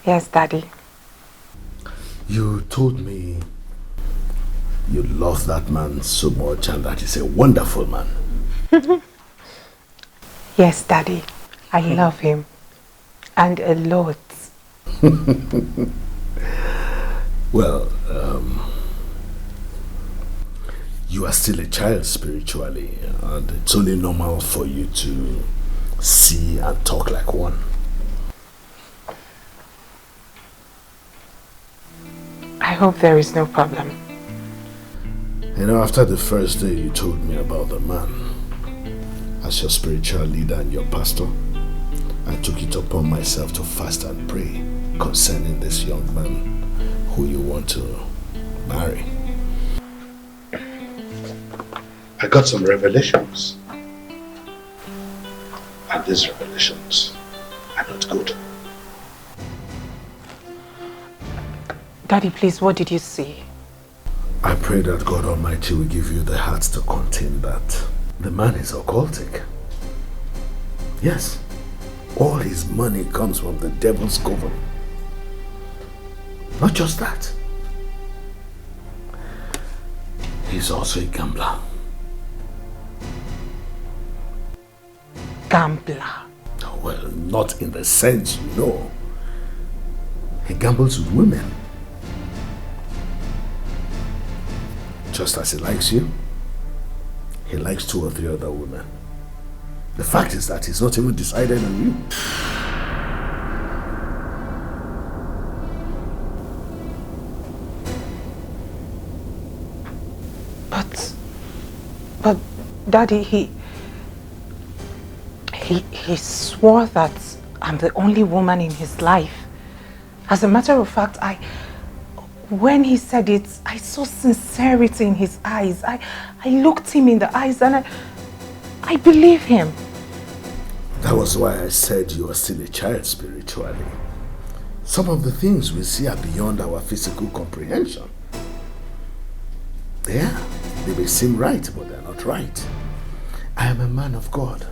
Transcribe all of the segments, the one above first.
Yes, Daddy. You told me you love that man so much and that he's a wonderful man. Yes, Daddy. I love him. And a lot. Well, you are still a child spiritually, and it's only normal for you to see and talk like one. I hope there is no problem. You know, after the first day you told me about the man, as your spiritual leader and your pastor, I took it upon myself to fast and pray concerning this young man who you want to marry. I got some revelations. And these revelations are not good. Daddy, please, what did you see? I pray that God Almighty will give you the heart to contain that. The man is occultic. Yes, all his money comes from the devil's coven. Not just that. He's also a gambler. Gambler? Well, not in the sense you know. He gambles with women. Just as he likes you, he likes 2 or 3 other women. The fact is that he's not even decided on you. But Daddy, he swore that I'm the only woman in his life. As a matter of fact, when he said it, I saw sincerity in his eyes. I looked him in the eyes and I believe him. That was why I said you are still a child spiritually. Some of the things we see are beyond our physical comprehension. Yeah, they may seem right, but they're not right. I am a man of God.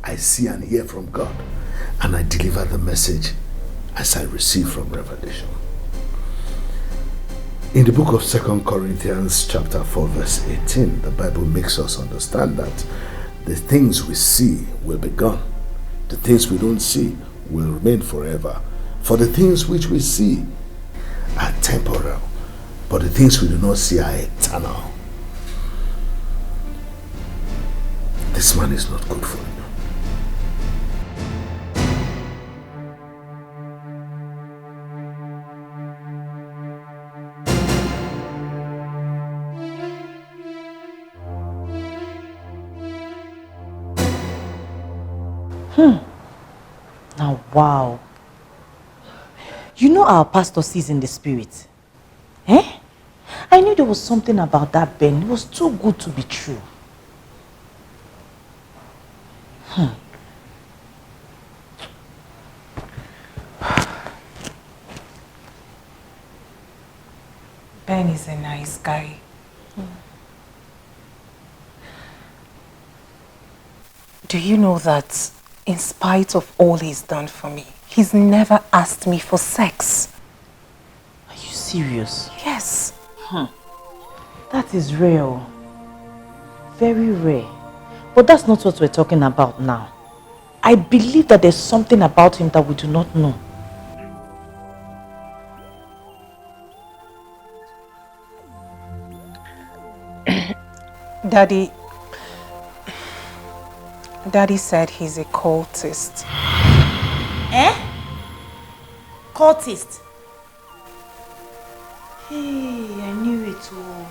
I see and hear from God, and I deliver the message as I receive from revelation. In the book of 2 Corinthians chapter 4 verse 18, the Bible makes us understand that the things we see will be gone. The things we don't see will remain forever. For the things which we see are temporal, but the things we do not see are eternal. This man is not good for you. Now, wow. You know our pastor sees in the spirit. Eh? I knew there was something about that Ben. It was too good to be true. Ben is a nice guy. Do you know that in spite of all he's done for me, he's never asked me for sex? Are you serious? Yes. That is rare. Very rare. But that's not what we're talking about now. I believe that there's something about him that we do not know. Daddy said he's a cultist. Eh? Cultist? Hey, I knew it all.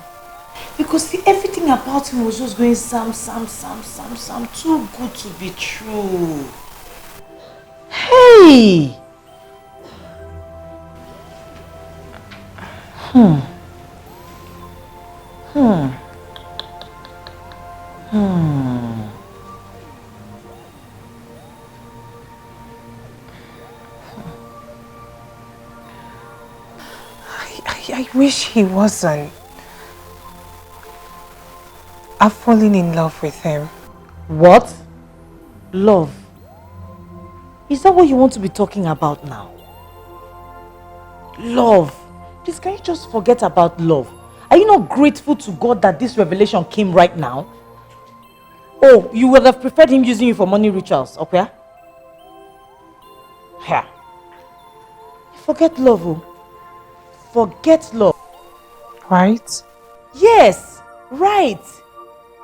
Because see, everything about him was just going Sam. Too good to be true. Hey! I wish he wasn't. I've fallen in love with him. What? Love? Is that what you want to be talking about now? Love. Please, can you just forget about love? Are you not grateful to God that this revelation came right now? Oh, you would have preferred him using you for money rituals, okay? Yeah. Forget love, oh. Forget love. Right? Yes, right.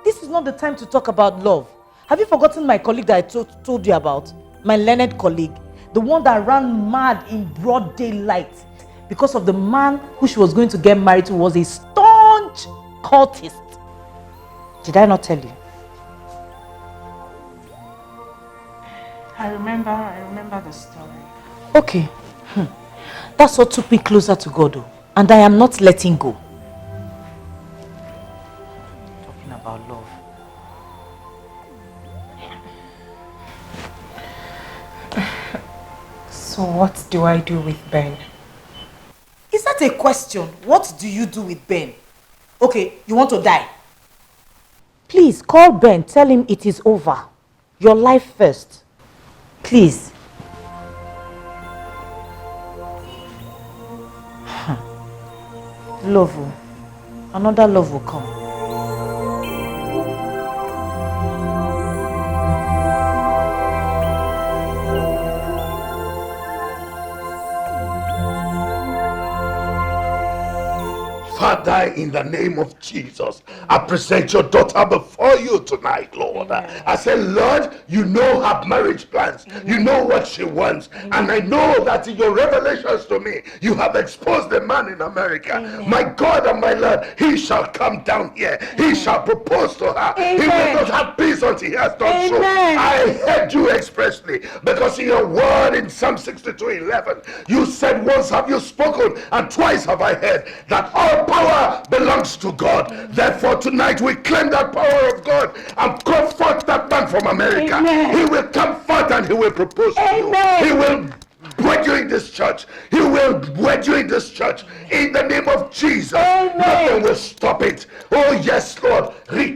This is not the time to talk about love. Have you forgotten my colleague that I told you about? My learned colleague. The one that ran mad in broad daylight because of the man who she was going to get married to was a staunch cultist. Did I not tell you? I remember the story. Okay. That's what took me closer to God, oh. And I am not letting go. Talking about love. So what do I do with Ben? Is that a question? What do you do with Ben? Okay, you want to die? Please, call Ben. Tell him it is over. Your life first. Please. Love will. Another love will come. Father, in the name of Jesus, I present your daughter before you tonight, Lord. I say, Lord, you know her marriage plans. You know what she wants. And I know that in your revelations to me, you have exposed the man in America. My God and my Lord, he shall come down here. He shall propose to her. He will not have peace until he has done so. I heard you expressly, because in your word in Psalm 62:11, you said, once have you spoken and twice have I heard that all power belongs to God. Therefore tonight we claim that power of God and call forth that man from America. He will come forth and he will propose to you. He will wed you in this church. He will wed you in this church. In the name of Jesus. Nothing will stop it. Oh yes, Lord. I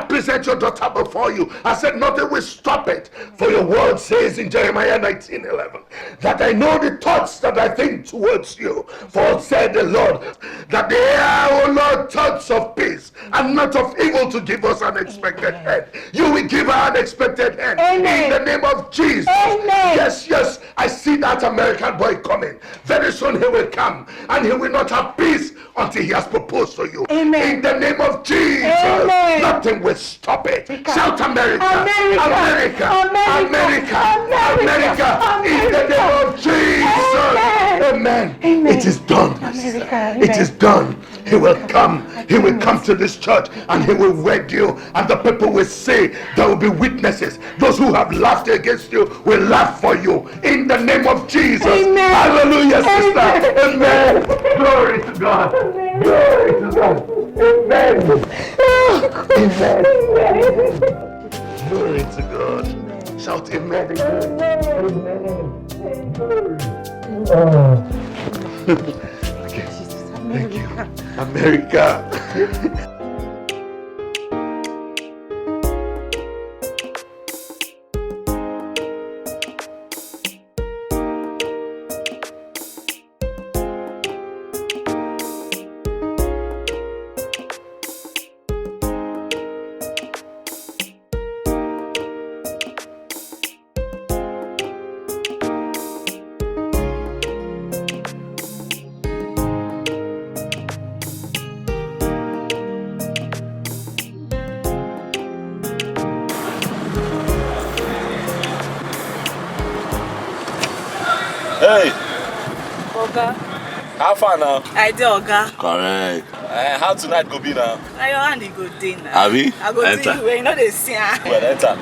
present your daughter before you. I said nothing will stop it. For your word says in Jeremiah 19:11 that I know the thoughts that I think towards you. For said the Lord that they are, oh Lord, thoughts of peace and not of evil, to give us an expected end. You will give her an expected end. In the name of Jesus. Yes, yes, I see that American boy coming. Very soon he will come, and he will not have peace until he has proposed to you. In the name of Jesus, nothing will stop it. Shout America, America, America, America, in the name of Jesus. Amen. It is done. It is done. He will come. He will come to this church and he will wed you, and the people will say, there will be witnesses. Those who have laughed against you will laugh for you in the name of Jesus. Hallelujah, sister. Amen. Glory to God. Glory to God. Amen. Amen. Glory to God. Shout amen again. Amen. Okay. Thank you. America. Hey! Oga. How far now? I do, Oga. Correct. How tonight go be now? Now your hand go day now. Abi? I go Enter. do you, you know they see. Well, enter.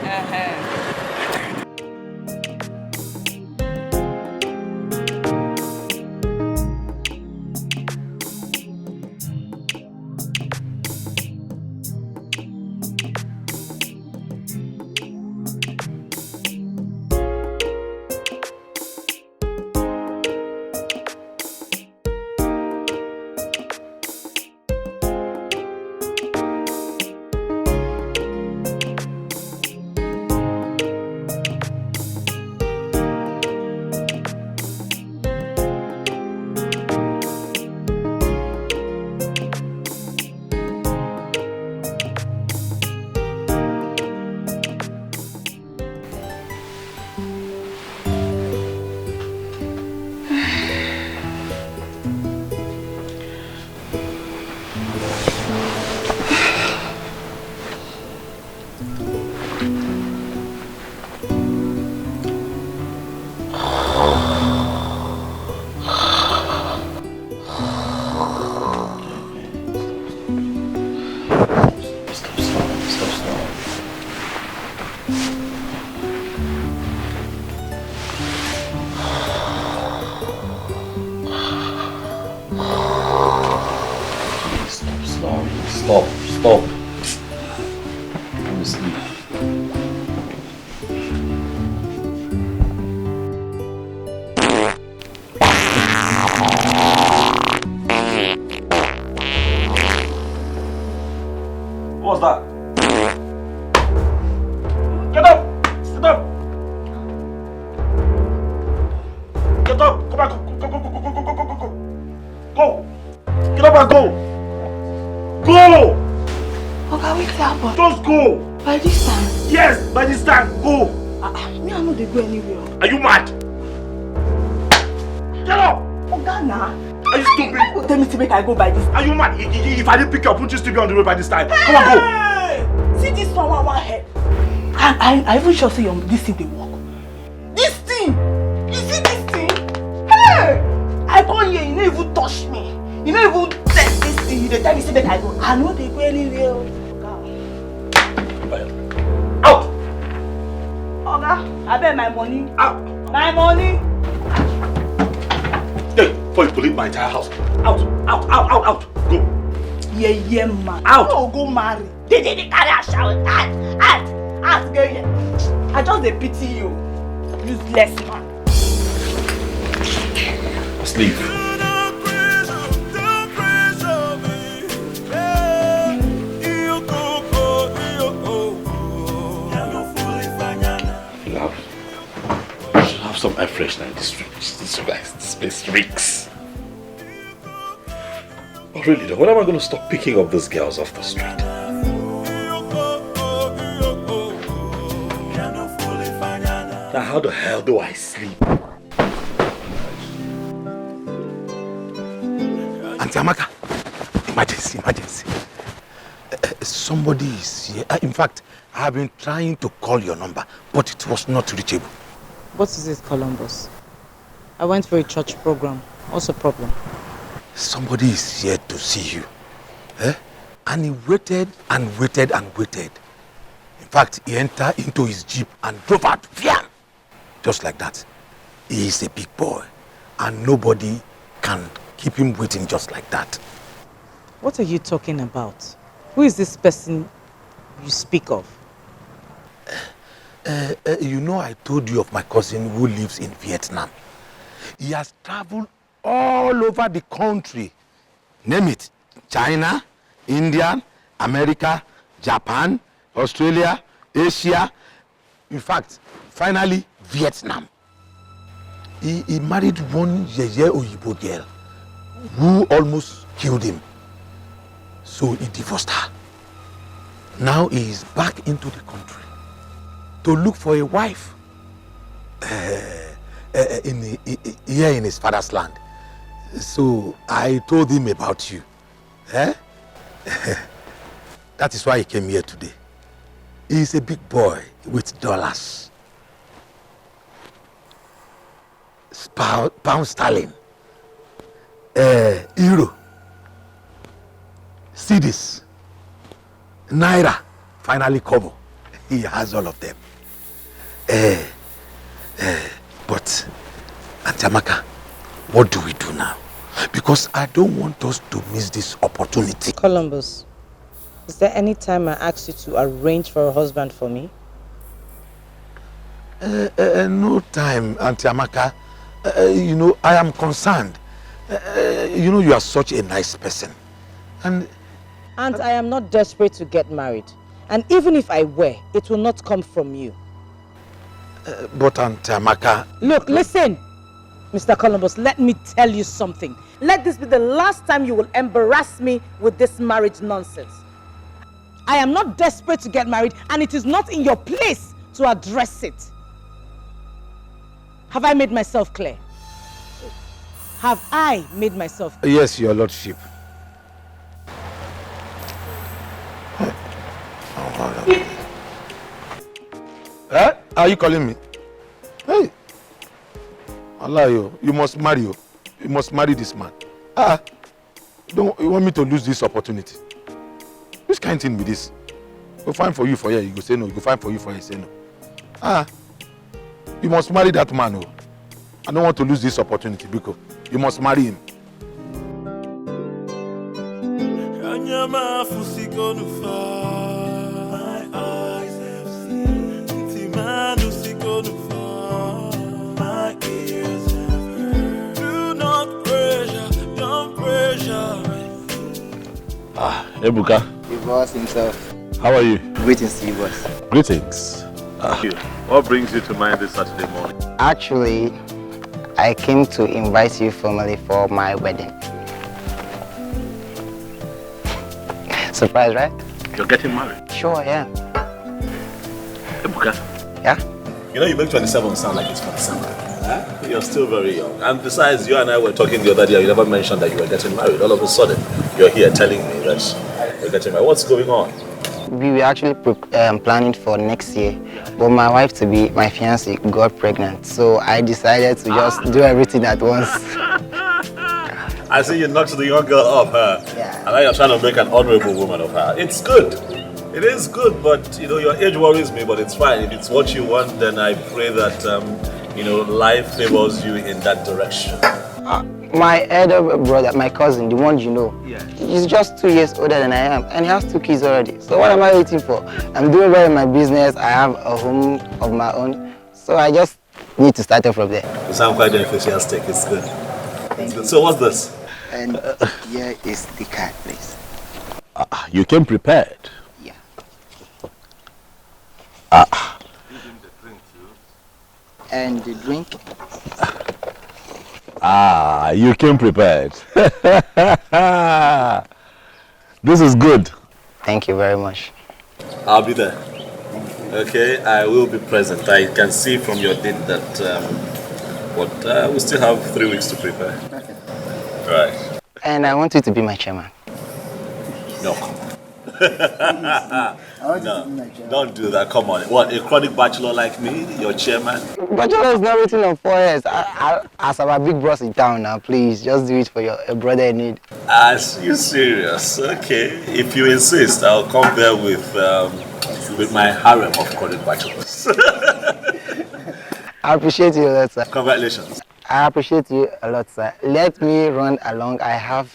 Stop. I'm asleep. What's that? Get up! Sit up! Get up! Come on, go! Get up and go! Go! Oga, wait up. Just go! By this time? Yes, by this time, go! Me, I know they go anywhere. Are you mad? Get up! Oga, nah. Are you stupid? You tell me to make I go by this time. Are you mad? If I didn't pick you up, wouldn't you still be on the road by this time? Come on, go! Hey! See this one head. I even sure say this thing they work. This thing! You see this thing? Hey! I come here, you don't even touch me. You don't even test this thing. You dey tell me say make I go. I know they go anywhere. Out! Oga, I bet my money. Out! My money. Hey, before you pollute my entire house. Out! Go! Yeah, man. Out! No, go marry. They carry a shower. Out, girl. Yeah. I just dey pity you. Useless man. Sleep. Have some air freshener in this place reeks. But really though, when am I going to stop picking up those girls off the street? Now how the hell do I sleep? Auntie Amaka, emergency. Somebody is here. In fact, I have been trying to call your number, but it was not reachable. What is it, Columbus? I went for a church program. What's the problem? Somebody is here to see you. And he waited. In fact, he entered into his jeep and drove out. Just like that. He is a big boy. And nobody can keep him waiting just like that. What are you talking about? Who is this person you speak of? You know, I told you of my cousin who lives in Vietnam. He has traveled all over the country. Name it. China, India, America, Japan, Australia, Asia. In fact, finally, Vietnam. He married one Yeye Oyibo girl who almost killed him. So he divorced her. Now he is back into the country to look for a wife here in his father's land. So I told him about you. That is why he came here today. He is a big boy with dollars. Pound sterling. Euro. Cedis. Naira. Finally Kobo. He has all of them. But Auntie Amaka, what do we do now? Because I don't want us to miss this opportunity. Columbus, is there any time I asked you to arrange for a husband for me? No time, Auntie Amaka. You know, I am concerned. You know, you are such a nice person. And I am not desperate to get married. And even if I were, it will not come from you. But Auntie Amaka... Look, listen. Mr. Columbus, let me tell you something. Let this be the last time you will embarrass me with this marriage nonsense. I am not desperate to get married, and it is not in your place to address it. Have I made myself clear? Have I made myself clear? Yes, your lordship. Are you calling me? Hey, Allah, you must marry you. You must marry this man. You want me to lose this opportunity? Which kind of thing be this? Go find for you for here, you go say no. You go find for you for here, say no. You must marry that man. Oh. I don't want to lose this opportunity, Biko. You must marry him. My eyes have seen my ears have heard. Do not pressure, don't pressure me. Ebuka. The boss himself. How are you? Greetings to you, boss. Greetings. What brings you to mind this Saturday morning? Actually, I came to invite you formally for my wedding. Surprise, right? You're getting married? Sure, yeah. Ebuka. Yeah? You know, you make 27 sound like it's 47. Huh? You're still very young. And besides, you and I were talking the other day, you never mentioned that you were getting married. All of a sudden, you're here telling me that you're getting married. What's going on? We were actually planning for next year, but my wife to be, my fiancée, got pregnant. So I decided to just do everything at once. I see you knocked the young girl up, huh? Yeah. And now you're trying to make an honorable woman of her. It's good. It is good, but you know, your age worries me, but it's fine. If it's what you want, then I pray that, you know, life favors you in that direction. My elder brother, my cousin, the one you know, he's just 2 years older than I am, and he has 2 kids already. So what am I waiting for? I'm doing well in my business. I have a home of my own, so I just need to start off from there. You sound quite enthusiastic. It's good. It's good. So what's this? And here is the card, please. You came prepared. Yeah. And the drink. You came prepared. This is good. Thank you very much. I'll be there. Okay, I will be present. I can see from your date that we still have 3 weeks to prepare. Okay. Right. And I want you to be my chairman. No. No, don't do that. Come on. What, a chronic bachelor like me, your chairman? Bachelor is not written on 4 years. As our big boss in town now, please, just do it for your brother in need. Are you serious? Okay. If you insist, I'll come there with my harem of chronic bachelors. I appreciate you a lot, sir. Congratulations. I appreciate you a lot, sir. Let me run along. I have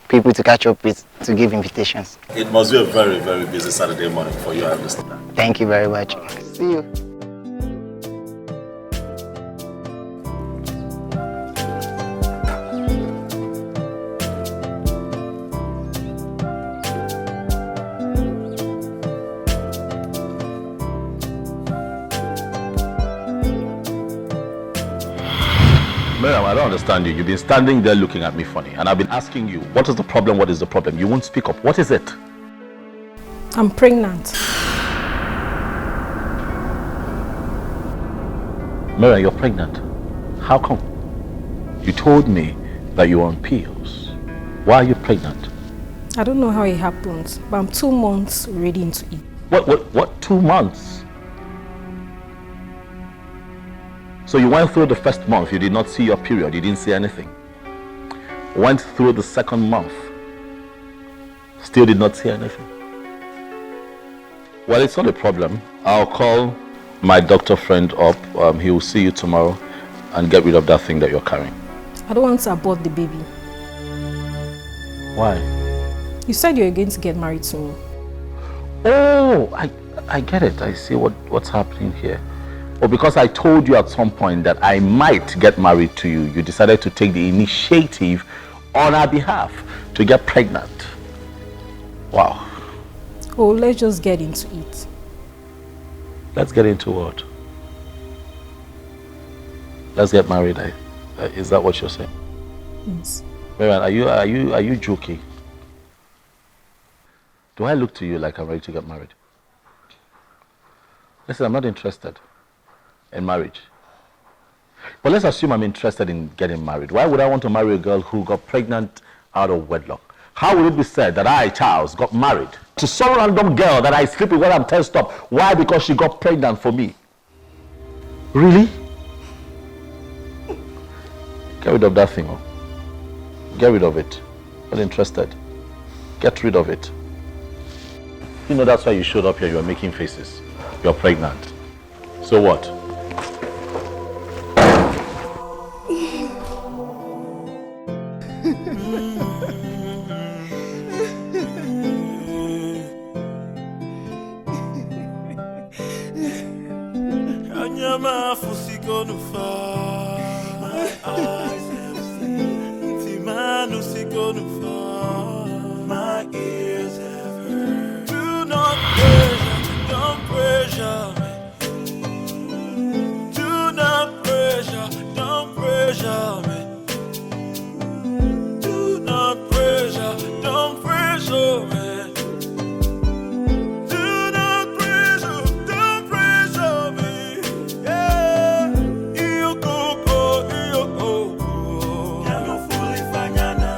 people to catch up with to give invitations. It must be a very, very busy Saturday morning for you, I understand. Thank you very much. See you. Miriam, I don't understand you. You've been standing there looking at me funny, and I've been asking you, what is the problem? What is the problem? You won't speak up. What is it? I'm pregnant. Miriam, you're pregnant. How come? You told me that you were on pills. Why are you pregnant? I don't know how it happened, but I'm 2 months ready into it. What? 2 months? So you went through the first month, you did not see your period, you didn't see anything. Went through the second month, still did not see anything. Well, it's not a problem. I'll call my doctor friend up. He will see you tomorrow and get rid of that thing that you're carrying. I don't want to abort the baby. Why? You said you were going to get married to me. Oh, I get it. I see what's happening here. Well, because I told you at some point that I might get married to you, you decided to take the initiative on our behalf to get pregnant. Wow. Oh, let's just get into it. Let's get into what? Let's get married. Is that what you're saying? Yes. Marian, are you joking? Do I look to you like I'm ready to get married? Listen, I'm not interested in marriage. But let's assume I'm interested in getting married. Why would I want to marry a girl who got pregnant out of wedlock? How would it be said that I, Charles, got married to some random girl that I sleep with when I'm tensed up? Why? Because she got pregnant for me. Really? Get rid of that thing. Oh. Get rid of it. Not interested. Get rid of it. You know, that's why you showed up here. You were making faces. You're pregnant. So what? My ears have heard. Do not pressure, don't pressure me. Do not pressure, don't pressure me. Do not pressure, don't pressure me. Do not pressure, don't pressure me. Yeah, you go, you go. Ya no fully fanya na.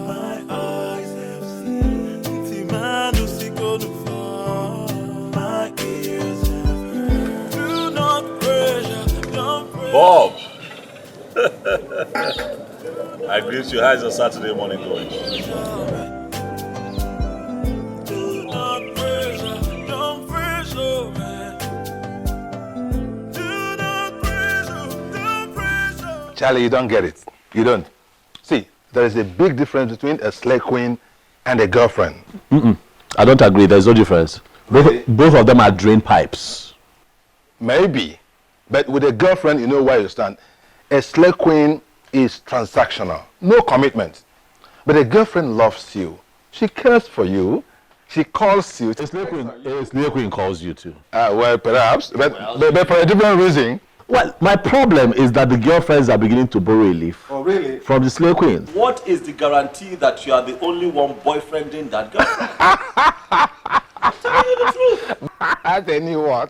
My eyes have seen. My ears have heard. Do not pressure, don't pressure. Bob! I greet you. How's your Saturday morning going? Do not pressure, don't pressure me. Do not pressure, don't pressure. Charlie, you don't get it. You don't. See, there is a big difference between a slay queen and a girlfriend. I don't agree. There's no difference. Really? Both of them are drain pipes. Maybe. But with a girlfriend, you know where you stand. A slay queen is transactional. No commitment. But a girlfriend loves you. She cares for you. She calls you. A slay queen calls you too. Well, perhaps. But for a different reason. Well, my problem is that the girlfriends are beginning to borrow a leaf. Oh, really? From the slay queens. What is the guarantee that you are the only one boyfriending that girlfriend? I'm telling you the truth. As anyone,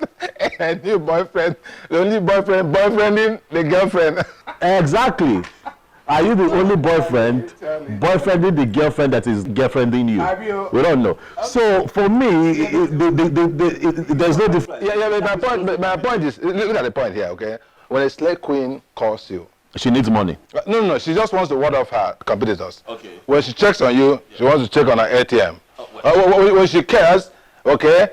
a new boyfriend, the only boyfriend boyfriending the girlfriend. Exactly. Are you the only boyfriend boyfriending the girlfriend that is girlfriending you? We don't know. So for me, there's no difference. Yeah, but my point is, look at the point here, okay? When a slay queen calls you, she needs money. No, she just wants to ward off her competitors. Okay. When she checks on you, she wants to check on her ATM. When she cares, okay,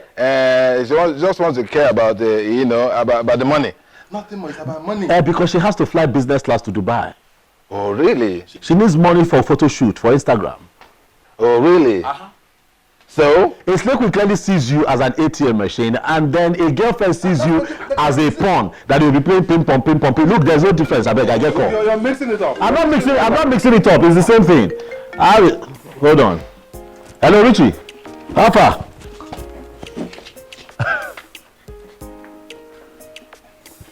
she just wants to care about the, about the money. Nothing more, it's about money. Because she has to fly business class to Dubai. Oh, really? She needs money for a photo shoot for Instagram. Oh, really? So? A slave queen clearly sees you as an ATM machine, and then a girlfriend sees you as a pawn that will be playing ping pong, ping pong, ping. Look, there's no difference. I beg, I get caught. You're mixing it up. I'm not mixing it up. It's the same thing. Hold on. Hello, Richie. How far?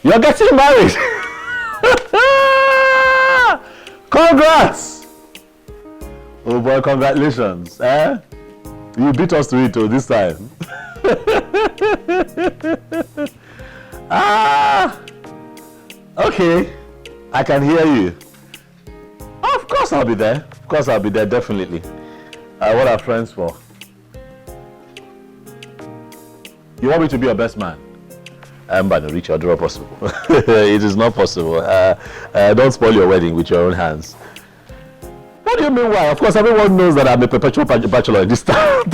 You're getting married. Congrats! Oh boy, congratulations. You beat us to it this time. Okay. I can hear you. Of course I'll be there. Of course I'll be there, definitely. What are friends for? You want me to be your best man? I'm going to reach your door possible. It is not possible. Don't spoil your wedding with your own hands. What do you mean why? Of course, everyone knows that I'm a perpetual bachelor in this town,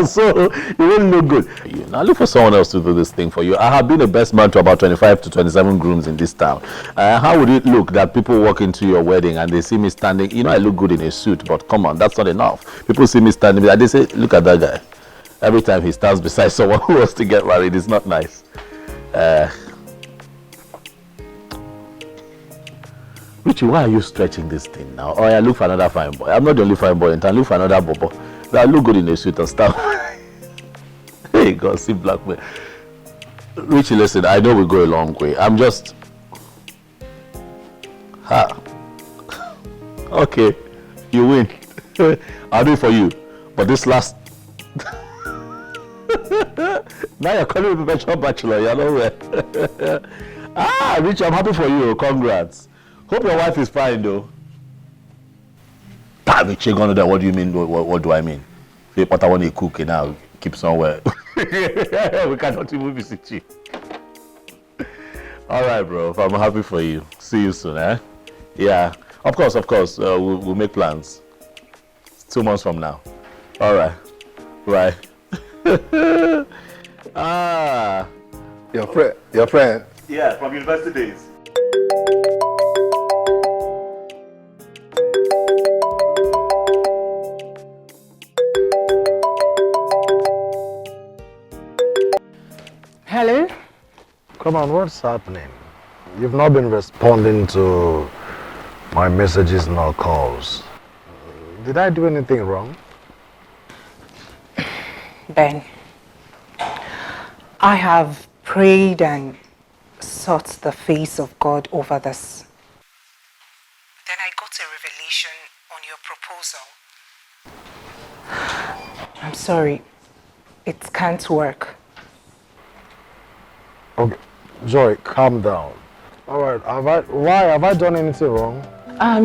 so it wouldn't look good. Now look for someone else to do this thing for you. I have been a best man to about 25 to 27 grooms in this town. How would it look that people walk into your wedding and they see me standing? I look good in a suit, but come on, that's not enough. People see me standing and they say, look at that guy. Every time he stands beside someone who wants to get married, it's not nice. Richie, why are you stretching this thing now? Oh, yeah, look for another fine boy. I'm not the only fine boy in town. Look for another bobo. I look good in a suit and stuff. Hey, God, see black man. Richie, listen, I know we go a long way. I'm just... Okay, you win. I'll do it for you. But this last... Now you're calling me perpetual bachelor, you're nowhere. Ah, Rich, I'm happy for you. Congrats. Hope your wife is fine, though. Rich, what do you mean? What do I mean? What I want to cook now, keep somewhere. We cannot even visit you. All right, bro. I'm happy for you. See you soon, eh? Yeah. Of course. We'll make plans. 2 months from now. All right. Right. Ah. Your friend? Yeah, from university days. Hello? Come on, what's happening? You've not been responding to my messages nor calls. Did I do anything wrong? Ben, I have prayed and sought the face of God over this. Then I got a revelation on your proposal. I'm sorry, it can't work. Okay, Joy, calm down. All right, why have I done anything wrong?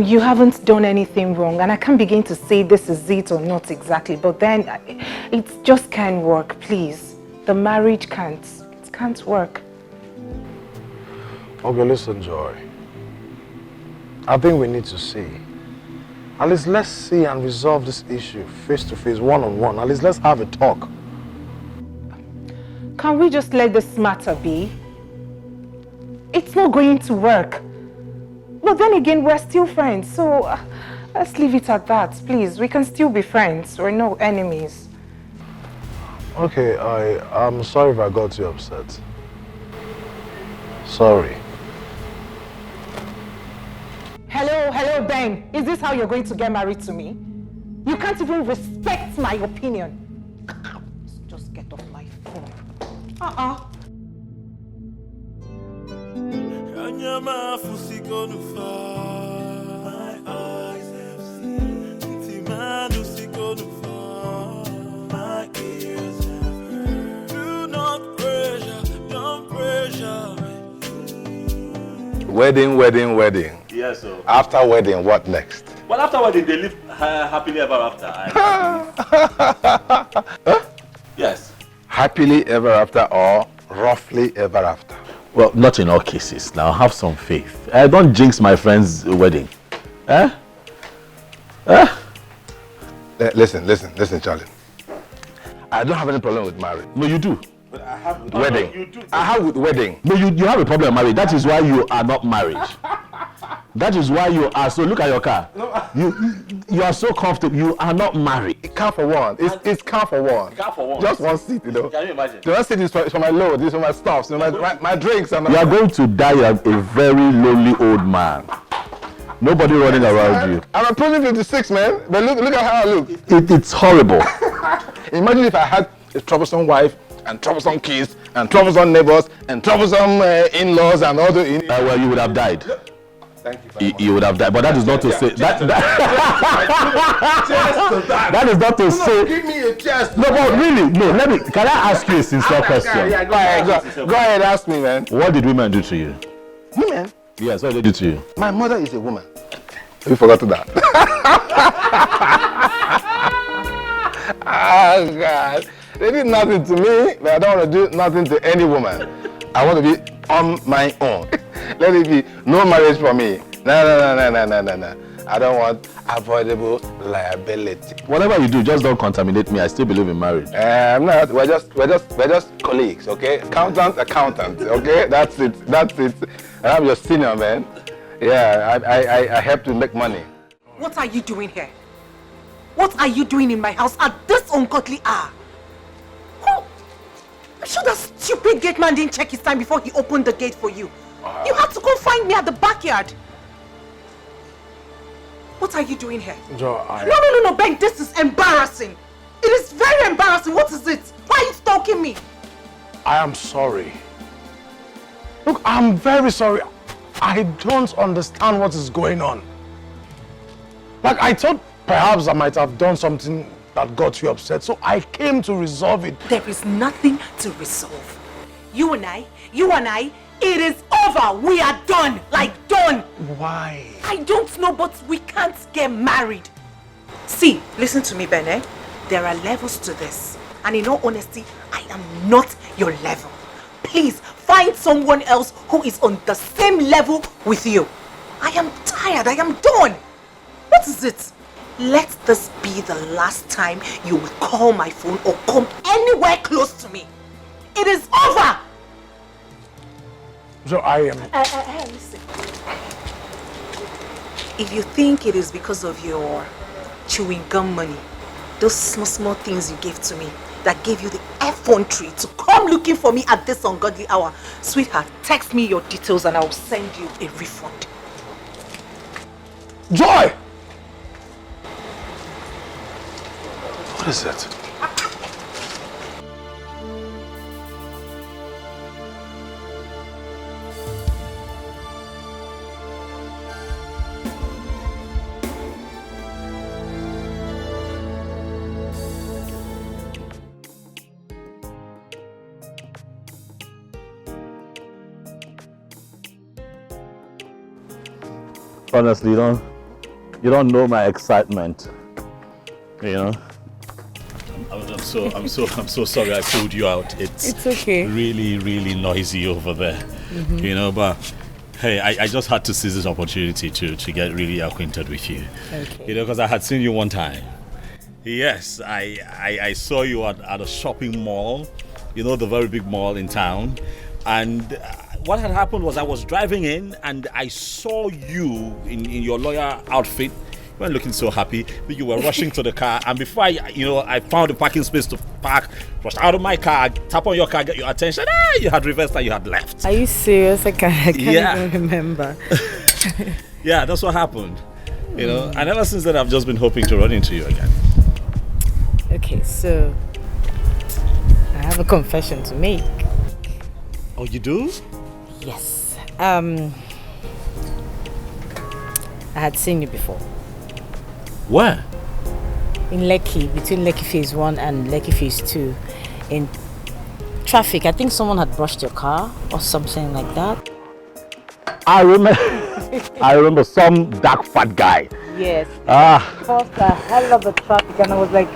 You haven't done anything wrong, and I can't begin to say this is it or not exactly, but then it just can't work, please. The marriage can't work. Okay, listen, Joy. I think we need to see. At least let's see and resolve this issue face to face, one-on-one. At least let's have a talk. Can we just let this matter be? It's not going to work. But then again, we're still friends, so let's leave it at that, please. We can still be friends. We're no enemies. Okay, I'm sorry if I got you upset. Sorry. Hello, Ben. Is this how you're going to get married to me? You can't even respect my opinion. Just get off my phone. My eyes have seen Timanu Sikonufar. My ears have heard. Do not don't pressure me. Wedding. Yes, sir. After wedding, what next? Well, after wedding, they live happily ever after. Yes. Happily ever after or roughly ever after? Well, not in all cases. Now, have some faith. Don't jinx my friend's wedding. Listen, Charlie. I don't have any problem with marriage. No, you do. But I have with Wedding. You do. I have with wedding. No, you have a problem with marriage. That is why you are not married. That is why you are so. Look at your car. You are so comfortable. You are not married. Car for one. It's car for one. Car for one. Just one seat, you know. Can you imagine? The one seat is for my load. This is for my stuff. So my drinks. And You are going to die as a very lonely old man. Nobody running around you. I'm approaching 56, man. But look at how I look. It's horrible. Imagine if I had a troublesome wife and troublesome kids and troublesome neighbors and troublesome in-laws and all the. Well, you would have died. Thank you. You would have died, but that is not to say that is not to say. Give me a chest. No, but really, no. Can I ask you a sincere question? Yeah, go ahead, ask me, man. What did women do to you? Women? Yes, what did they do to you? My mother is a woman. You forgot that. Oh God, they did nothing to me, but I don't want to do nothing to any woman. I want to be on my own. Let it be no marriage for me. No. I don't want avoidable liability. Whatever you do, just don't contaminate me. I still believe in marriage. I'm not. We're just colleagues, okay? Accountant. Okay? That's it. And I'm your senior, man. Yeah, I help to make money. What are you doing here? What are you doing in my house at this ungodly hour? I'm sure that stupid gate man didn't check his time before he opened the gate for you. You had to go find me at the backyard. What are you doing here? Joe, No, Ben, this is embarrassing. It is very embarrassing. What is it? Why are you stalking me? I am sorry. Look, I'm very sorry. I don't understand what is going on. Like, I thought perhaps I might have done something that got you upset, so I came to resolve it. There is nothing to resolve. You and I, It is over. We are done. Like done. Why? I don't know, but we can't get married. See, listen to me, Bene. There are levels to this. And in all honesty, I am not your level. Please, find someone else who is on the same level with you. I am tired. I am done. What is it? Let this be the last time you will call my phone or come anywhere close to me. It is over. So I am... Listen. If you think it is because of your chewing gum money, those small things you gave to me that gave you the effrontery to come looking for me at this ungodly hour, sweetheart, text me your details and I will send you a refund. Joy! What is it? Honestly, you don't know my excitement. You know. I'm so sorry I pulled you out. It's okay. Really noisy over there. You know, but hey, I just had to seize this opportunity to get really acquainted with you. Okay. You know, because I had seen you one time. Yes, I saw you at a shopping mall. You know, the very big mall in town. And what had happened was I was driving in and I saw you in your lawyer outfit. You weren't looking so happy, but you were rushing to the car. And before I found a parking space to park, rushed out of my car, tap on your car, get your attention. You had reversed and you had left. Are you serious? I can't even remember. Yeah, that's what happened. You know, and ever since then I've just been hoping to run into you again. Okay, so I have a confession to make. Oh, you do? Yes. I had seen you before. Where? In Lekki, between Lekki Phase 1 and Lekki Phase 2. In traffic, I think someone had brushed your car or something like that. I remember some dark fat guy. Yes. Caused a hell of a traffic and I was like,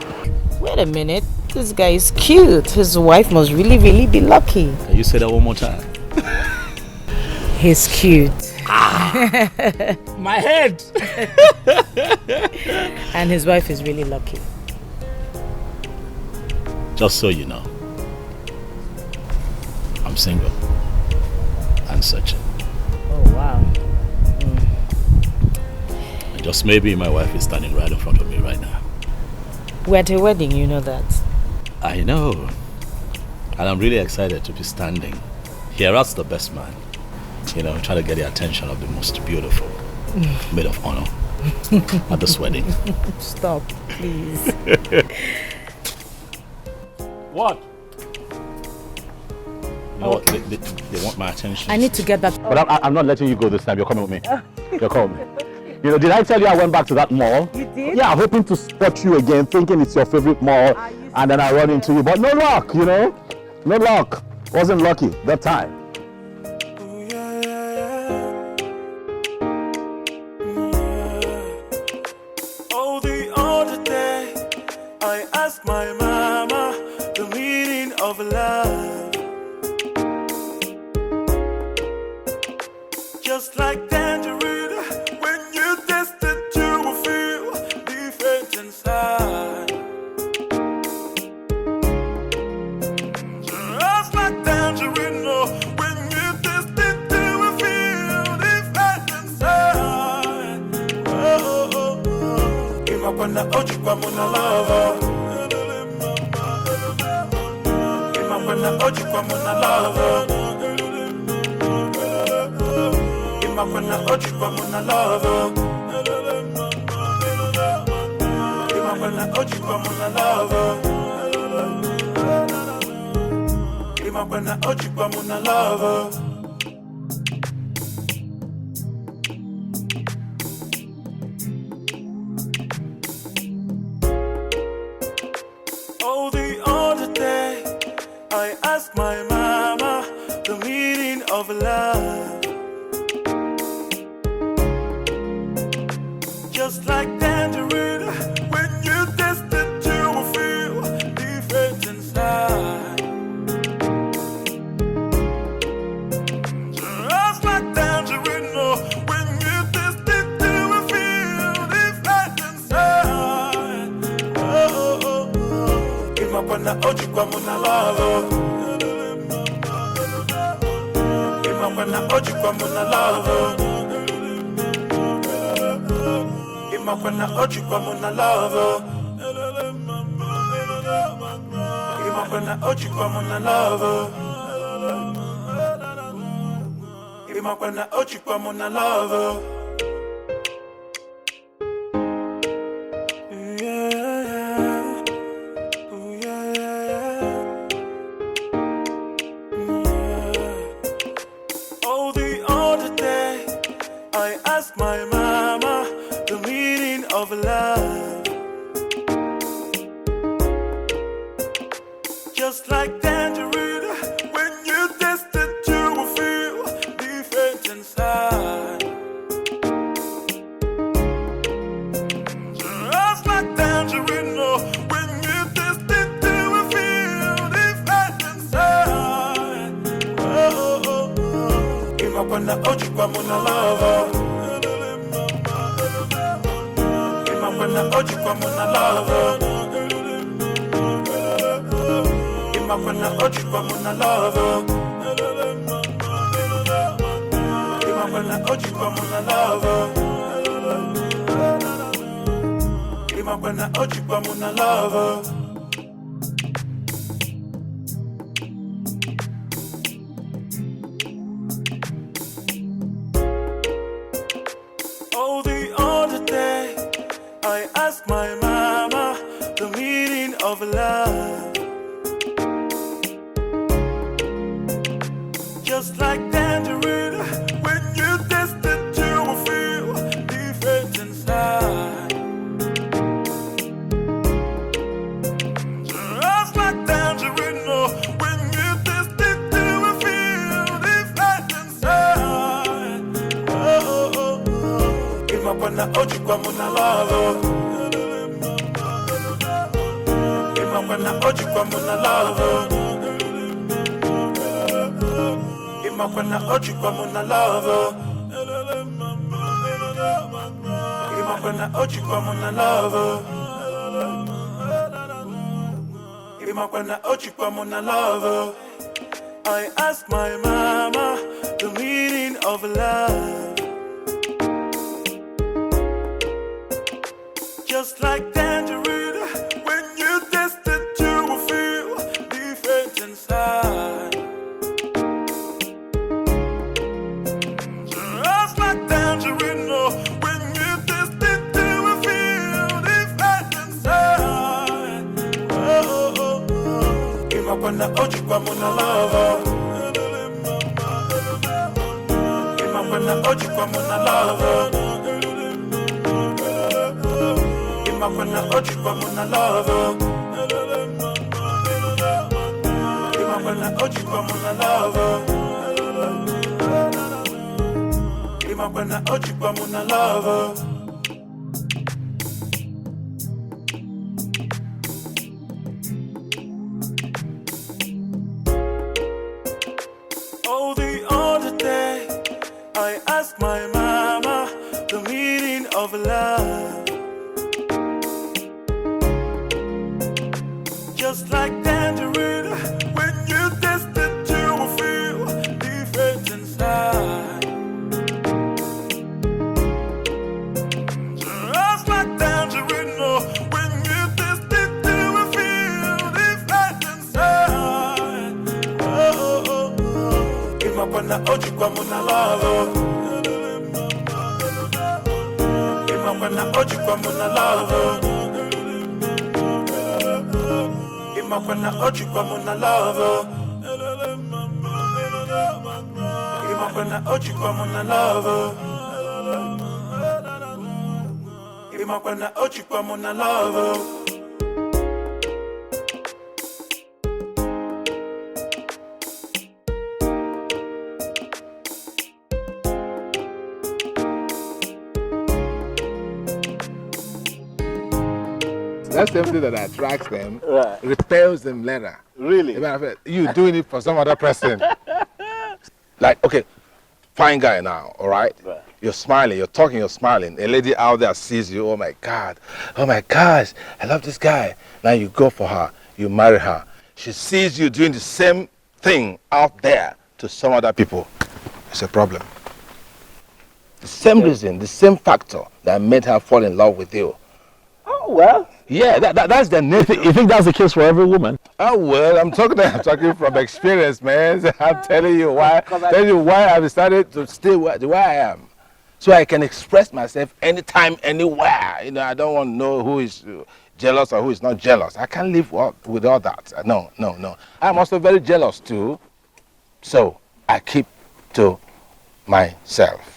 wait a minute, this guy is cute. His wife must really be lucky. Can you say that one more time? He's cute. My head! And his wife is really lucky. Just so you know, I'm single and searching. Oh wow. And just maybe my wife is standing right in front of me right now. We're at a wedding, you know that. I know. And I'm really excited to be standing here as the best man. You know, trying to get the attention of the most beautiful maid of honor at this wedding. Stop, please. What? No, they want my attention. I need to get back. But I'm not letting you go this time. You're coming with me. You're coming. You know, did I tell you I went back to that mall? You did? Yeah, hoping to spot you again, thinking it's your favorite mall, and then I run into you. But no luck, you know? No luck. Wasn't lucky that time. Oh, the other day, I asked my mama the meaning of love. Just like tangerine, when you taste it, you will feel different inside. Just like tangerine, oh, when you taste it, you will feel different inside. Oh, oh, oh. Imapana ojikwa muna lava. Imapana ojikwa muna lava. Imapana ojikwa muna lava. Imapana ojikwa muna lava. Imapana ojikwa muna lava. Oh, the other day, I asked my mama the meaning of love. Just like tangerine, when you taste it, you will feel different inside. Just like tangerine, oh, when you taste it, you will feel different inside. Oh, oh, oh, oh. Imapana oji kwa muna love. Imapana oji kwa muna love. Imapana oji kwa muna love. Imapana oji kwa muna love. Imapana oji kwa muna love. Oh, the other day I asked my mama the meaning of love. Just like tangerine, when you taste it, you will feel different inside. Just like tangerine, oh, when you taste it, you will feel different inside. Oh, oh, oh. Imapana oji kwa muna love. Imapana oji kwa muna love. Imapana oji kwa muna love. Imapana oji kwa muna love. Imapana oji kwa muna love. Oh, the other day I asked my mama the meaning of love. Just like tangerine, when you taste it, you will feel different inside. Just like tangerine, oh, when you taste it, you will feel different inside. Oh, oh, oh. Imapana oji kwa muna love. Imapana oji kwa muna love. Imapana oji kwa muna love. Imapana oji kwa muna love. Imapana oji kwa muna love. I asked my mama the meaning of love. Just like tangerine, when you taste it, you will feel different inside. Just like tangerine, oh, when you taste it, you will feel different inside. Oh, oh, oh. Imapana oji kwa muna love. Imapana oji kwa muna love. Imapana oji kwa muna love. Imapana oji kwa muna love. Imapana oji kwa muna love. Oh, the other day I asked my mama the meaning of love. Just like tangerine, when you taste it, you will feel different inside. Just like tangerine, oh, when you taste it, you will feel different inside. Oh, oh, oh. Imapana oji kwa muna love. Imapana oji kwa muna love. Imapana oji kwa muna love. Imapana oji kwa muna love. Imapana oji kwa muna love. that same thing that attracts them Right. repels them later. Really? You doing it for some other person. Like, okay, fine guy now, all right? You're smiling, you're talking, you're smiling. A lady out there sees you, oh my gosh, I love this guy. Now you go for her, you marry her. She sees you doing the same thing out there to some other people. It's a problem. The same reason, the same factor that made her fall in love with you. Oh, well. Yeah, that's the nature. You think that's the case for every woman? Oh, well, I'm talking from experience, man. I'm telling you why I've decided to stay where I am. So I can express myself anytime, anywhere. You know, I don't want to know who is jealous or who is not jealous. I can't live with all that. No. I'm also very jealous too. So I keep to myself.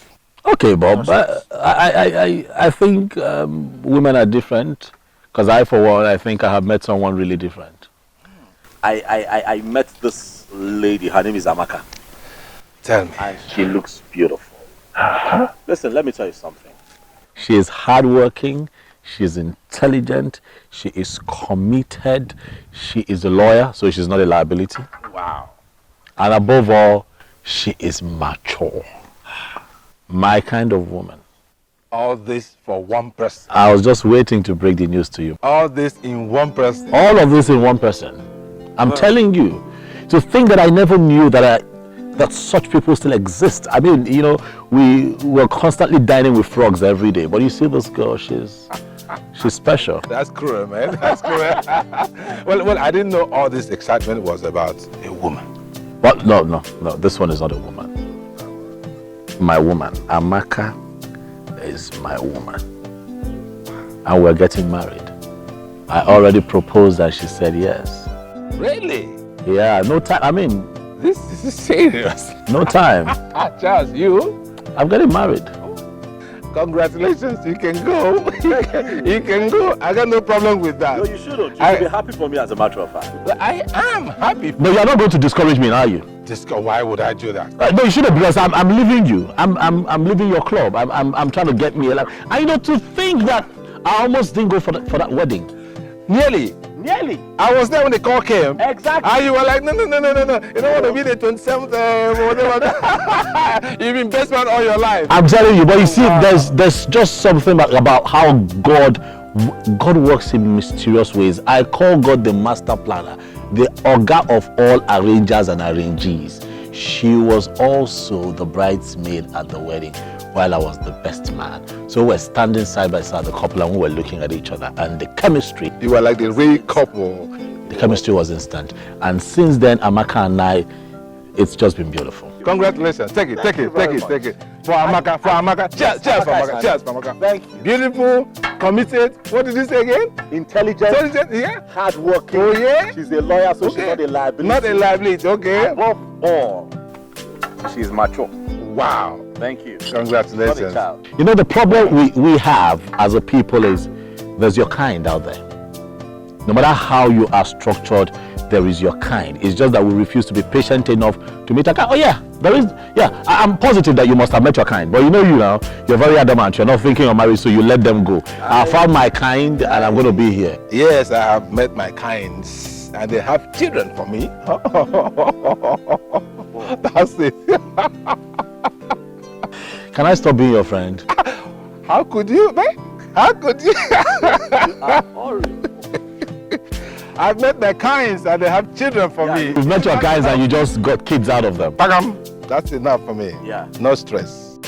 Okay, Bob. I think women are different. Because I, for one, I think I have met someone really different. I met this lady. Her name is Amaka. Tell me. And she looks beautiful. Listen, let me tell you something. She is hardworking. She is intelligent. She is committed. She is a lawyer, so she's not a liability. Wow. And above all, she is mature. My kind of woman. All this for one person. I was just waiting to break the news to you. All this in one person. All of this in one person. I'm telling you. To think that I never knew that such people still exist. I mean, you know, we were constantly dining with frogs every day. But you see this girl, she's special. That's cruel, man. That's cruel. well, I didn't know all this excitement was about a woman. But no. This one is not a woman. My woman, Amaka, is my woman. And we're getting married. I already proposed and she said yes. Really? Yeah, no time. I mean, this is serious. No time. Charles, you? I'm getting married. Congratulations, you can go. You can go. I got no problem with that. No, you shouldn't. You should be happy for me, as a matter of fact. I am happy. But you're not going to discourage me, are you? Why would I do that? No, you shouldn't, because I'm leaving you. I'm leaving your club. I'm trying to get me alive. I know, to think that I almost didn't go for that wedding. Nearly. I was there when the call came. Exactly. And you were like, no. You don't want to be the 27th, whatever. You've been best man all your life. I'm telling you, but you see, there's just something about how God works in mysterious ways. I call God the master planner, the Oga of all arrangers and arrangees. She was also the bridesmaid at the wedding, while I was the best man. So we're standing side by side, the couple, and we were looking at each other, and the chemistry. You were like the real couple. The chemistry was instant. And since then, Amaka and I, it's just been beautiful. Congratulations. Take it. For Amaka. Cheers for Amaka. Thank you. Beautiful, committed. What did you say again? Intelligent, yeah. hardworking. Oh, yeah? She's a lawyer, so she's not a liability. Not a liability, okay. Above all, she's mature. Wow. Thank you. Congratulations. You know, the problem we have as a people is there's your kind out there. No matter how you are structured, there is your kind. It's just that we refuse to be patient enough to meet a kind. Oh yeah, there is. Yeah, I'm positive that you must have met your kind. But you know, you're very adamant. You're not thinking of marriage, so you let them go. I found my kind, and I'm going to be here. Yes, I have met my kinds, and they have children for me. That's it. Can I stop being your friend? How could you, man? How could you? I've met my kinds and they have children for me. You've met your kinds and you just got kids out of them. That's enough for me. Yeah. No stress.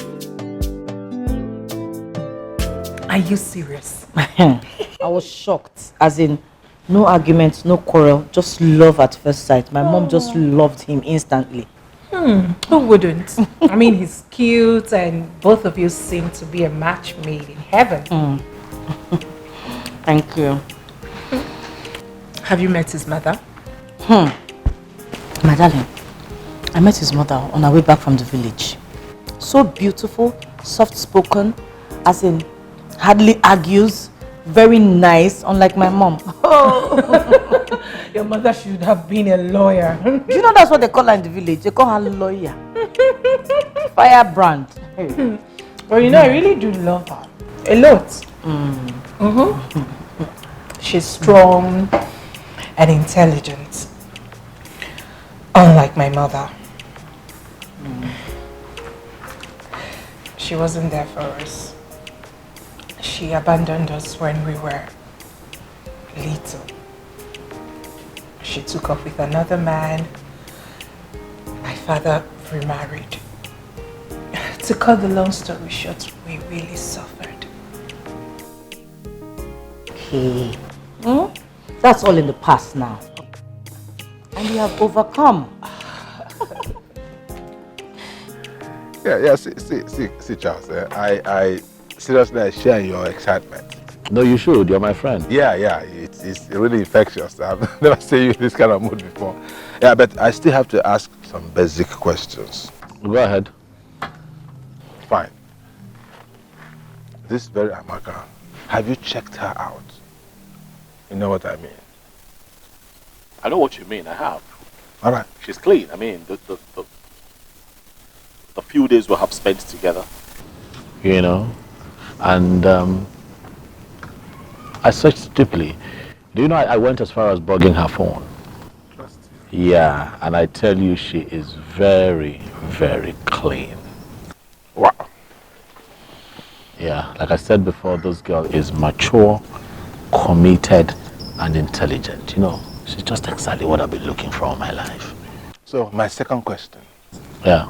Are you serious? I was shocked. As in, no argument, no quarrel, just love at first sight. My mom just loved him instantly. Who wouldn't? I mean, he's cute and both of you seem to be a match made in heaven. Thank you. Have you met his mother? My darling, I met his mother on our way back from the village. So beautiful, soft-spoken, as in hardly argues, very nice, unlike my mom. Your mother should have been a lawyer. Do you know that's what they call her in the village? They call her lawyer. Firebrand. Well, you know, I really do love her. A lot. She's strong and intelligent, unlike my mother. She wasn't there for us. She abandoned us when we were little. She took off with another man. My father remarried. To cut the long story short, we really suffered. Okay. That's all in the past now. And you have overcome. Yeah, see, Charles, I seriously, I share your excitement. No, you should. You're my friend. Yeah, it's really infectious. I've never seen you in this kind of mood before. Yeah, but I still have to ask some basic questions. Go ahead. Fine. This very Amaka, have you checked her out? You know what I mean? I know what you mean. I have. All right. She's clean. I mean, the few days we have spent together, you know, and I searched deeply. Do you know I went as far as bugging her phone? Yeah, and I tell you, she is very, very clean. Wow. Yeah, like I said before, this girl is mature, committed, and intelligent. You know, she's just exactly what I've been looking for in my life. So, my second question. Yeah.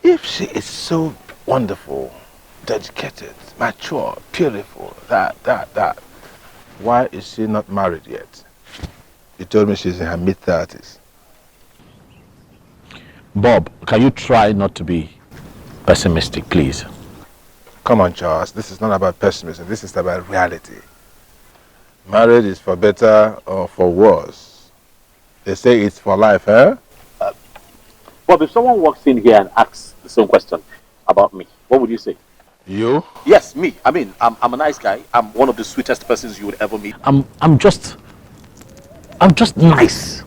If she is so wonderful, dedicated, mature, beautiful, that, why is she not married yet? You told me she's in her mid-30s. Bob, can you try not to be pessimistic, please? Come on, Charles. This is not about pessimism. This is about reality. Marriage is for better or for worse. They say it's for life, eh? Bob, if someone walks in here and asks the same question about me, what would you say? You? Yes, me. I mean, I'm a nice guy. I'm one of the sweetest persons you would ever meet. I'm just nice.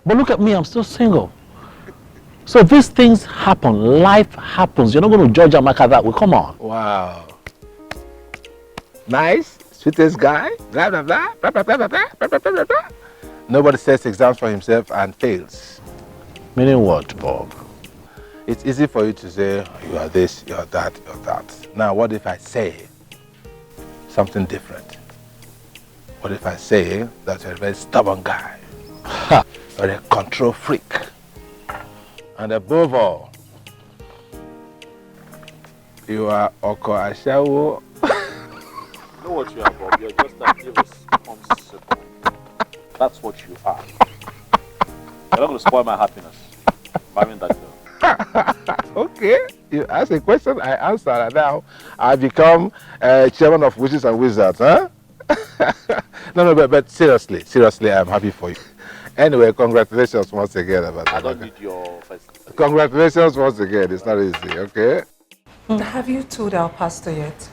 But look at me, I'm still single. So these things happen. Life happens. You're not going to judge Amaka that way. Come on. Wow. Nice, sweetest guy, blah, blah, blah, blah, blah, blah, blah, blah, blah, blah, blah. Nobody sets exams for himself and fails. Meaning what, Bob? It's easy for you to say, you are this, you are that, you are that. Now, what if I say something different? What if I say that you're a very stubborn guy? You're a control freak. And above all, you are Oko Ashawo. You know what you are, Bob? You're just an irresponsible. That's what you are. You're not going to spoil my happiness. Marrying that girl. Okay, you ask a question, I answer, and now I become chairman of Witches and Wizards, huh? No, but seriously, I'm happy for you. Anyway, congratulations once again. I don't need your first. Congratulations once again. It's not easy, okay? Have you told our pastor yet?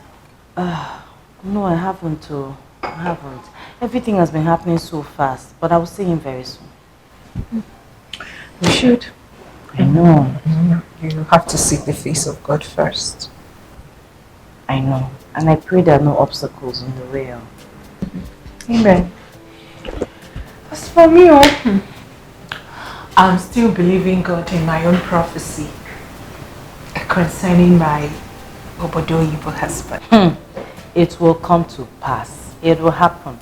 No, I haven't. I haven't. Everything has been happening so fast, but I will see him very soon. You should. I know. You have to seek the face of God first. I know. And I pray there are no obstacles in the way. Amen. As for me, I'm still believing God in my own prophecy concerning my Obodo-Yibo husband. It will come to pass. It will happen.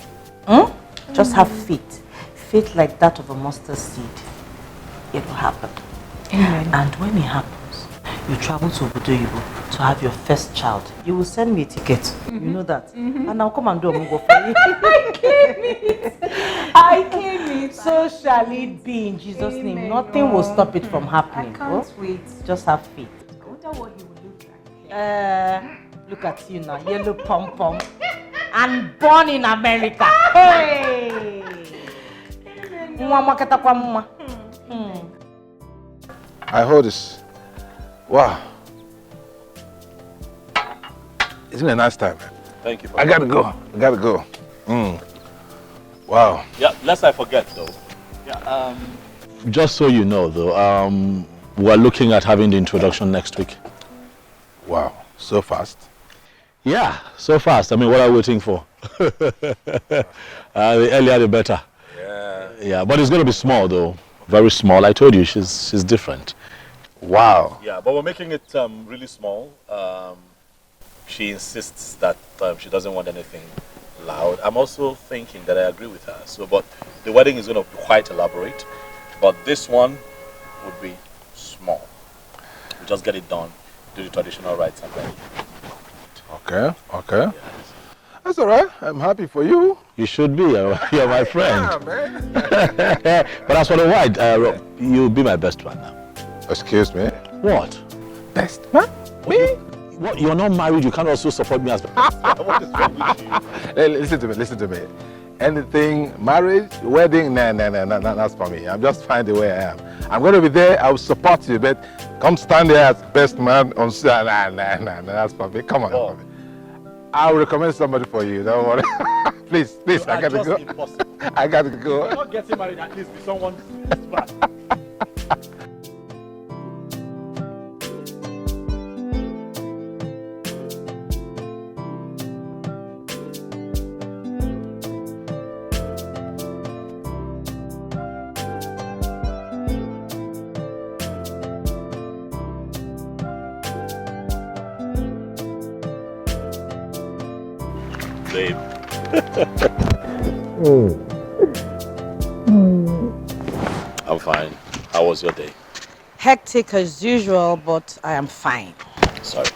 Just have faith. Faith like that of a mustard seed. It will happen. Amen. And when it happens, you travel to Obodo-Yibo to have your first child. You will send me a ticket. You know that. And I'll come and do a mungo for you. I claim it. So shall it be in Jesus' name. Nothing will stop it from happening. I can't wait. Just have faith. I wonder what he will look like. Look at you now, yellow pom-pom. And born in America. Hey! I hold this. Wow. It's been a nice time, man. Thank you. I gotta go. Wow. Yeah, lest I forget though. Yeah. Just so you know though, we're looking at having the introduction next week. Wow, so fast. Yeah, so fast. I mean, what are we waiting for? The earlier the better. Yeah, but it's going to be small though. Very small. I told you, she's different. Wow. Yeah, but we're making it really small. She insists that she doesn't want anything loud. I'm also thinking that I agree with her. So, but the wedding is going to be quite elaborate. But this one would be small. We just get it done, do the traditional rites and then. Okay, okay. Yeah. That's all right. I'm happy for you. You should be. You're my friend. Yeah, man. But as for the white, you'll be my best man now. Excuse me? What? Best man? Me? What? You're not married. You can't also support me as best man. What is wrong with you? Hey, listen to me. Anything, marriage, wedding, nah, that's for me. I'm just fine the way I am. I'm going to be there. I will support you, but come stand there as best man on nah, that's for me. Come on. Oh. I will recommend somebody for you. Don't worry. please, I got to go. Impossible. I got to go. You're not getting married, at least be someone's best man. Babe. I'm fine. How was your day? Hectic as usual, but I am fine. Sorry.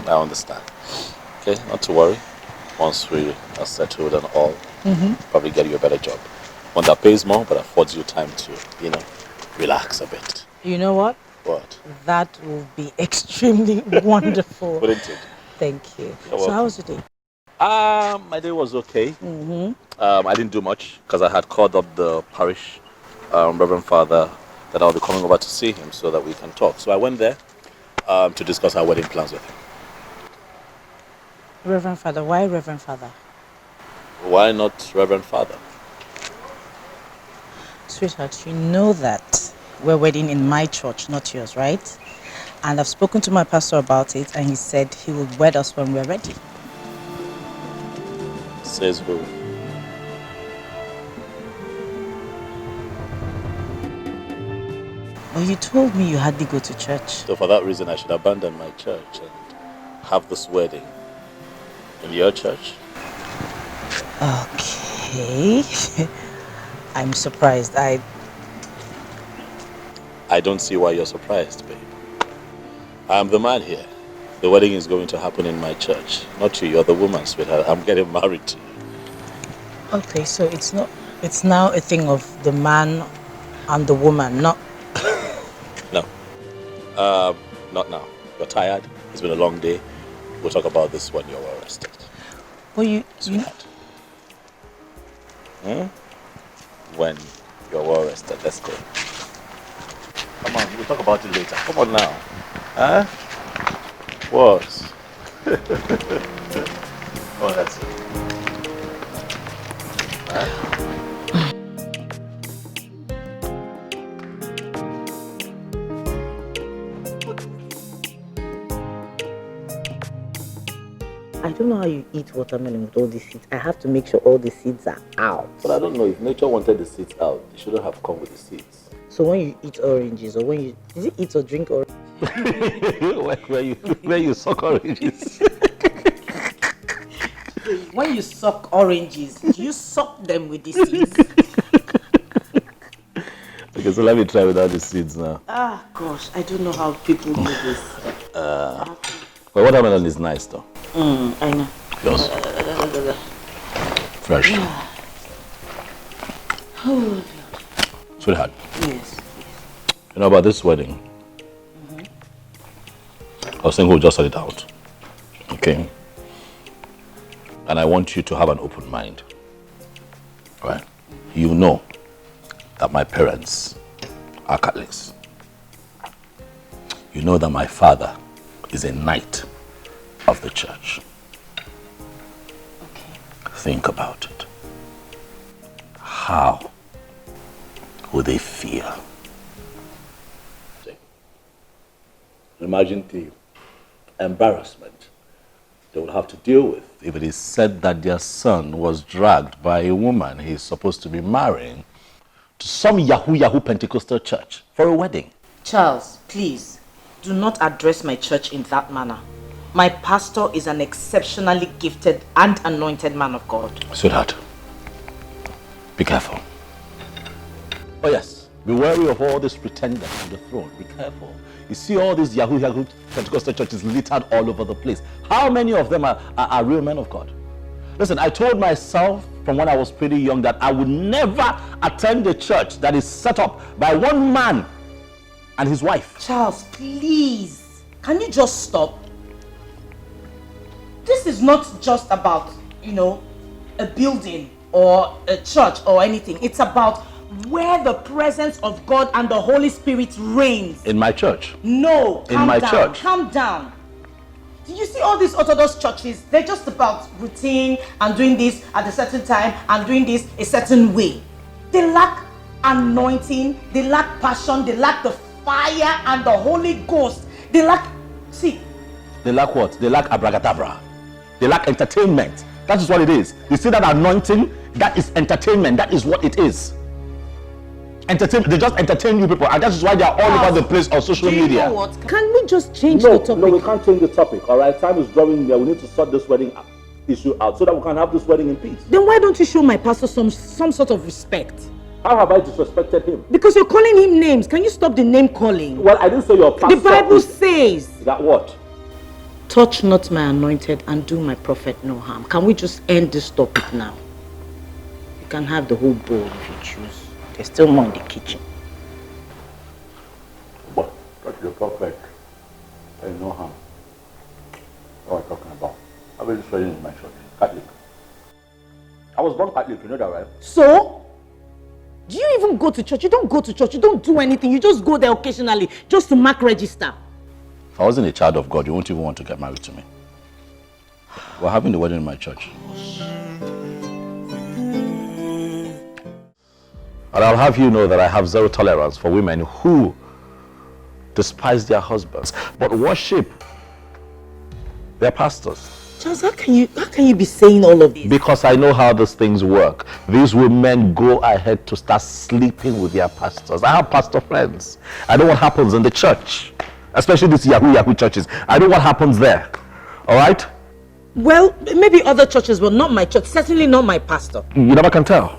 I understand. Okay, not to worry. Once we are settled and all, probably get you a better job. One that pays more but affords you time to, relax a bit. You know what? What? That will be extremely wonderful. Wouldn't it? Thank you. You're So welcome. how was your day? My day was okay. I didn't do much because I had called up the parish Reverend Father that I'll be coming over to see him so that we can talk. So I went there to discuss our wedding plans with him. Reverend Father, why Reverend Father? Why not Reverend Father? Sweetheart, you know that we're wedding in my church, not yours, right? And I've spoken to my pastor about it and he said he will wed us when we're ready. Says who? Well, you told me you hardly go to church. So for that reason, I should abandon my church and have this wedding in your church? Okay. I'm surprised. I don't see why you're surprised, babe. I'm the man here. The wedding is going to happen in my church. Not you, you're the woman, sweetheart. I'm getting married to you. Okay, so it's now a thing of the man and the woman, not... No. Not now. You're tired. It's been a long day. We'll talk about this when you're well rested. Well, Sweetheart. When you're well rested, let's go. Come on, we'll talk about it later. Come on now. Huh? What? Oh, that's it. Huh? I don't know how you eat watermelon with all the seeds. I have to make sure all the seeds are out. But I don't know, if nature wanted the seeds out, they shouldn't have come with the seeds. So when you eat oranges, or when you... Is it eat or drink oranges? where you suck oranges. When you suck oranges, you suck them with the seeds. Okay, so let me try without the seeds now. Ah, gosh, I don't know how people do this. Well, watermelon is nice though. I know. Yours? Fresh. Oh, Sweetheart. yes. You know about this wedding? I was saying we'll just sort it out. Okay? And I want you to have an open mind. Right? You know that my parents are Catholics. You know that my father is a knight of the church. Okay. Think about it. How would they feel? Imagine the embarrassment they would have to deal with if it is said that their son was dragged by a woman he's supposed to be marrying to some Yahoo Pentecostal church for a wedding. Charles, please, do not address my church in that manner. My pastor is an exceptionally gifted and anointed man of God. Sweetheart, be careful. Oh yes, be wary of all these pretenders to the throne. Be careful. You see all these Yahoo Pentecostal churches littered all over the place. How many of them are real men of God? Listen, I told myself from when I was pretty young that I would never attend a church that is set up by one man and his wife. Charles, please, can you just stop? This is not just about, a building or a church or anything. It's about where the presence of God and the Holy Spirit reigns. In my church? No, in my church. Calm down. Did you see all these Orthodox churches? They're just about routine and doing this at a certain time and doing this a certain way. They lack anointing, they lack passion, they lack the fire and the Holy Ghost. They lack, They lack what? They lack abracadabra. They lack entertainment. That is what it is. You see that anointing? That is entertainment. That is what it is. Entertainment. They just entertain you people, and that is why they are all over the place on social media. You know what? Can we just change the topic? No, we can't change the topic. All right, time is drawing near. We need to sort this wedding issue out so that we can have this wedding in peace. Then why don't you show my pastor some sort of respect? How have I disrespected him? Because you're calling him names. Can you stop the name calling? Well, I didn't say your pastor. The Bible says that what? Touch not my anointed and do my prophet no harm. Can we just end this topic now? You can have the whole bowl if you choose. There's still more in the kitchen. What? Touch your prophet and no harm. What are you talking about? I've been studying in my church. Catholic. I was born Catholic, you know that, right? So? Do you even go to church? You don't go to church. You don't do anything. You just go there occasionally just to mark register. If I wasn't a child of God, you won't even want to get married to me. We're having the wedding in my church. And I'll have you know that I have zero tolerance for women who despise their husbands, but worship their pastors. Charles, how can you be saying all of this? Because I know how these things work. These women go ahead to start sleeping with their pastors. I have pastor friends. I know what happens in the church, especially these Yahoo churches. I know what happens there. All right? Well, maybe other churches, but not my church. Certainly not my pastor. You never can tell.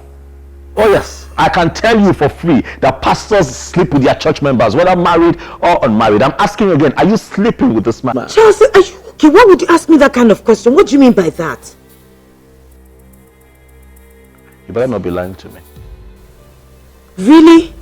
Oh yes, I can tell you for free that pastors sleep with their church members, whether married or unmarried. I'm asking you again, are you sleeping with this man? Charles, are you okay? Why would you ask me that kind of question? What do you mean by that? You better not be lying to me. Really?